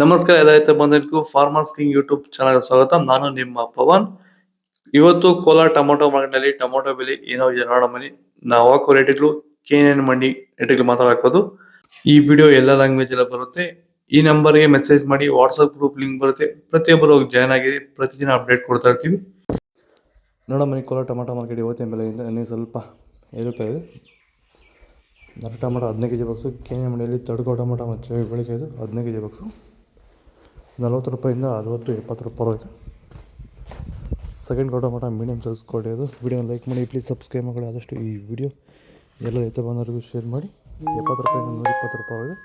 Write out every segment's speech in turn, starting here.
ನಮಸ್ಕಾರ ರೈತ ಬಂಧುಗಳಿಗೂ farmers king YouTube channel ಸ್ವಾಗತ. ನಾನು ನಿಮ್ಮ ಪವನ್. ಇವತ್ತು ಕೋಲಾರ ಟೊಮೊಟೊ ಮಾರ್ಕೆಟ್ನಲ್ಲಿ ಟೊಮೊಟೊ ಬೆಲೆ ಏನೋ ಇದೆ ನೋಡೋಣ ಬನ್ನಿ. ನಾವು ಹಾಕೋ ರೇಟ್ಗಳು KNN ಮಂಡಿ ರೇಟ್ಗಳು ಮಾತಾಡೋದು. ಈ ವಿಡಿಯೋ ಎಲ್ಲ ಲ್ಯಾಂಗ್ವೇಜ್ ಎಲ್ಲ ಬರುತ್ತೆ. ಈ ನಂಬರ್ಗೆ ಮೆಸೇಜ್ ಮಾಡಿ, ವಾಟ್ಸಪ್ ಗ್ರೂಪ್ ಲಿಂಕ್ ಬರುತ್ತೆ, ಪ್ರತಿಯೊಬ್ಬರು ಜಾಯ್ನ್ ಆಗಿ ಪ್ರತಿದಿನ ಅಪ್ಡೇಟ್ ಕೊಡ್ತಾ ಇರ್ತೀವಿ. ನೋಡೋಣ ಬನ್ನಿ, ಕೋಲಾರ ಟೊಮೊಟೊ ಮಾರ್ಕೆಟ್ ಇವತ್ತಿನ ಬೆಲೆಯಿಂದ ಇನ್ನೂ ಸ್ವಲ್ಪ ಏರುಪೇರು ಇದೆ. ನಾಟಿ ಟೊಮೊಟೊ 15 kg ಬಾಕ್ಸು, KNN ಮಂಡಿಯಲ್ಲಿ ತಡ್ಕೋ ಟೊಮೊಟೊ ಮತ್ತು ಬೆಳಿಗ್ಗೆ ಇದು 15 kg ಬಾಕ್ಸು 40 ರೂಪಾಯಿಂದ 60-70 ರೂಪಾಯಿ ಹೋಯ್ತು. Second tomato medium size quality ಅದು. ವಿಡಿಯೋ ಲೈಕ್ ಮಾಡಿ, ಪ್ಲೀಸ್ ಸಬ್ಸ್ಕ್ರೈಬ್ ಮಾಡಿ. ಆದಷ್ಟು ಈ ವಿಡಿಯೋ ಎಲ್ಲ ರೈತ ಬಂದವರಿಗೂ ಶೇರ್ ಮಾಡಿ. 70 ರೂಪಾಯಿಂದ 120 ರೂಪಾಯಿ ಇದೆ.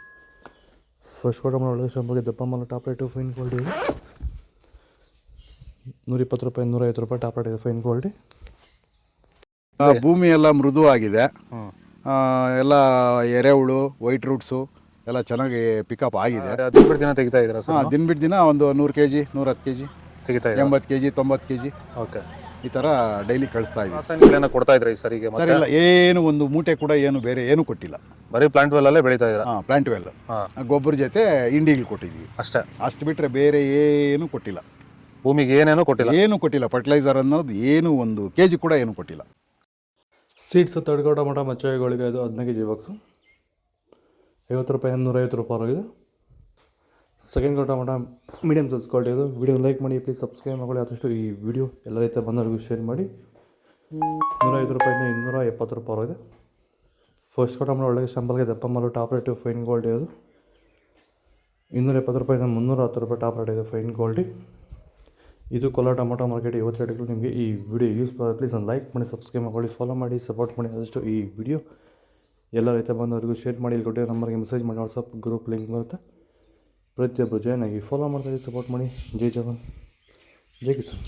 ಫಸ್ಟ್ ಟೊಮೊಟೊ ಒಳ್ಳೆ ಶಂಬಗೆ ದಪ್ಪ ಮಾಲು ಟಾಪ್ ರೇಟು ಫೈನ್ ಕ್ವಾಲಿಟಿ ಇದೆ. 120 ರೂಪಾಯಿ 150 ರೂಪಾಯಿ ಟಾಪ್ ರೇಟ್ ಇದೆ, ಫೈನ್ ಕ್ವಾಲಿಟಿ. ಭೂಮಿ ಎಲ್ಲ ಮೃದುವಾಗಿದೆ, ಎಲ್ಲ ಎರೆಹುಳು, ವೈಟ್ ರೂಟ್ಸು ಎಲ್ಲ ಚೆನ್ನಾಗಿ ಪಿಕಪ್ ಆಗಿದೆ. ದಿನ ಬಿಟ್ಟು ದಿನ ತೆಗಿತಾ ಇದ್ದೀರಾ ಸರ್? ದಿನ ಬಿಟ್ಟು ದಿನ ಒಂದು 100 kg 110 kg ತೆಗಿತಾ ಇದ್ದೀರಾ? 80 kg 90 kg ಓಕೆ. ಈ ಥರ ಡೈಲಿ ಕಳಿಸ್ತಾ ಇದ್ದೀವಿ. ರಾಸಾಯನಿಕಗಳನ್ನ ಕೊಡ್ತಾ ಇದ್ರಾ ಈ ಸರಿಗೆ? ಸರ್ ಇಲ್ಲ, ಏನು ಒಂದು ಮೂಟೆ ಕೂಡ ಏನು ಬೇರೆ ಏನು ಕೊಟ್ಟಿಲ್ಲ. ಬರೀ ಪ್ಲಾಂಟ್ ವೆಲ್ ಅಲ್ಲೇ ಬೆಳೀತಾ ಇದ್ದೀರಾ? ಪ್ಲಾಂಟ್ ವೆಲ್ ಗೊಬ್ಬರ ಜೊತೆ ಇಂಡಿಗಳು ಕೊಟ್ಟಿದ್ವಿ ಅಷ್ಟೇ. ಅಷ್ಟು ಬಿಟ್ಟರೆ ಬೇರೆ ಏನು ಕೊಟ್ಟಿಲ್ಲ. ಭೂಮಿಗೆ ಏನೇನೋ ಕೊಟ್ಟಿಲ್ಲ? ಏನು ಕೊಟ್ಟಿಲ್ಲ. ಫರ್ಟಿಲೈಸರ್ ಅನ್ನೋದು ಏನು 1 kg ಕೂಡ ಏನು ಕೊಟ್ಟಿಲ್ಲ. ಸೀಡ್ಸ್ ತಡ್ಕೋ ಟೊಮೊಟೊ ಮಚ್ಚೆಗಳಿಗೆ ಇದು 15 kg ಬಾಕ್ಸು 50 ರೂಪಾಯಿ 150 ರೂಪಾಯಿ ಆಗಿದೆ. Second tomato medium size quality ಇದು. ವಿಡಿಯೋ ಲೈಕ್ ಮಾಡಿ, ಪ್ಲೀಸ್ ಸಬ್ಸ್ಕ್ರೈಬ್ ಮಾಡಿ. ಆದಷ್ಟು ಈ ವಿಡಿಯೋ ಎಲ್ಲ ರೈತ ಬಂದವರಿಗೂ ಶೇರ್ ಮಾಡಿ. 150 ರೂಪಾಯಿಂದ 270 ರೂಪಾಯಿ ಆಗಿದೆ. ಫಸ್ಟ್ ಟೊಮೊಟೊ ಒಳಗೆ ಶಂಬಲ್ಗೆ ದಪ್ಪ ಮಾಲು ಟಾಪ್ ರೇಟು ಫೈನ್ ಕ್ವಾಲಿಟಿ ಅದು. 270 ರೂಪಾಯಿಂದ 310 ರೂಪಾಯಿ ಟಾಪ್ ರೇಟ್ ಇದೆ, ಫೈನ್ ಕ್ವಾಲಿಟಿ. ಇದು ಕೋಲಾರ ಟೊಮೊಟೊ ಮಾರ್ಕೆಟ್ ಇವತ್ತು ರೇಟ್ಗಳು. ನಿಮಗೆ ಈ ವಿಡಿಯೋ ಯೂಸ್ ಮಾಡಿ, ಪ್ಲೀಸ್ ಲೈಕ್ ಮಾಡಿ, ಸಬ್ಸ್ಕ್ರೈಬ್ ಮಾಡಿ, ಫಾಲೋ ಮಾಡಿ, ಸಪೋರ್ಟ್ ಮಾಡಿ. ಆದಷ್ಟು ಈ ವಿಡಿಯೋ ಎಲ್ಲ ರೈತ ಬಂದವರಿಗೂ ಶೇರ್ ಮಾಡಿ. ಇಲ್ಲಿ ಕೊಟ್ಟಿರೋ ನಂಬರ್ಗೆ ಮೆಸೇಜ್ ಮಾಡಿ, ವಾಟ್ಸಪ್ ಗ್ರೂಪ್ ಲಿಂಕ್ ಬರುತ್ತೆ, ಪ್ರತಿಯೊಬ್ಬರು ಜಾಯ್ನ್ ಆಗಿ ಫಾಲೋ ಮಾಡ್ತಾಯಿದ್ದೀವಿ, ಸಪೋರ್ಟ್ ಮಾಡಿ. ಜೈ ಜವಾನ್, ಜೈ ಕಿಸಾನ್.